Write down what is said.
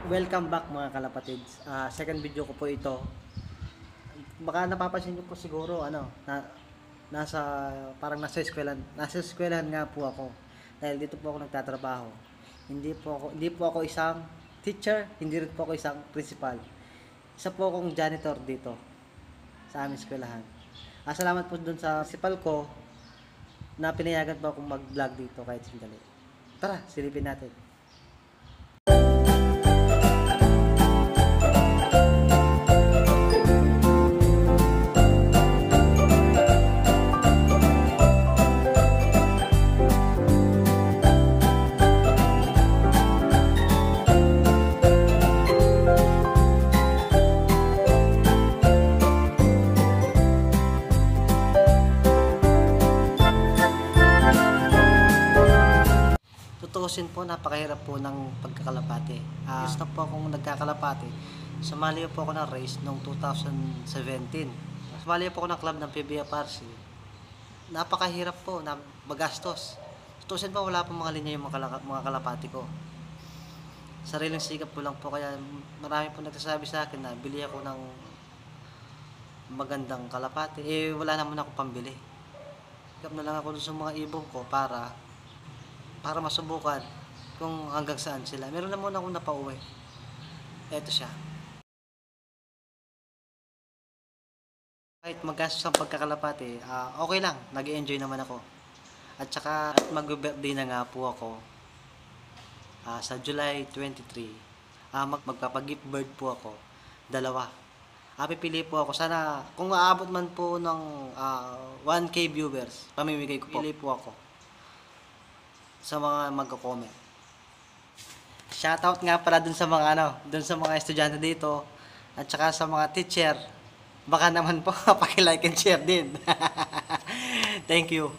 Welcome back mga kalapatids. Second video ko po ito. Baka napapansin niyo po siguro nasa parang nasa eskwelahan nga po ako. Dahil dito po ako nagtatrabaho. Hindi po ako isang teacher, hindi rin po ako isang principal. Isa po akong janitor dito sa aming eskwelahan. Salamat po dun sa principal ko na pinayagan po akong mag-vlog dito kahit sandali. Tara, silipin natin. Tutuusin po, napakahirap po ng pagkakalapate. Gusto po akong nagkakalapate. Sumali po ako ng race noong 2017. Sumali po ako ng club ng PBFRC. Napakahirap po, magastos. Tutuusin po, wala pong mga linya yung mga kalapate ko. Sariling sikap po lang po, kaya marami po nagsasabi sa akin na bili ako ng magandang kalapate. Wala naman ako pambili. Sikap na lang ako sa mga ibong ko para masubukan kung hanggang saan sila. Meron na muna akong napauwi. Eto siya. Kahit magastos ang pagkakalapate, okay lang. Nag-enjoy naman ako. At saka mag-birthday na nga po ako sa July 23. Magpapag-gift bird po ako. 2. Pipili po ako. Sana kung maabot man po ng 1K viewers, pamimigay ko po. Pili po ako sa mga magko-comment. Shoutout nga pala dun sa mga estudyante dito at saka sa mga teacher. Baka naman po paki-like and share din. Thank you.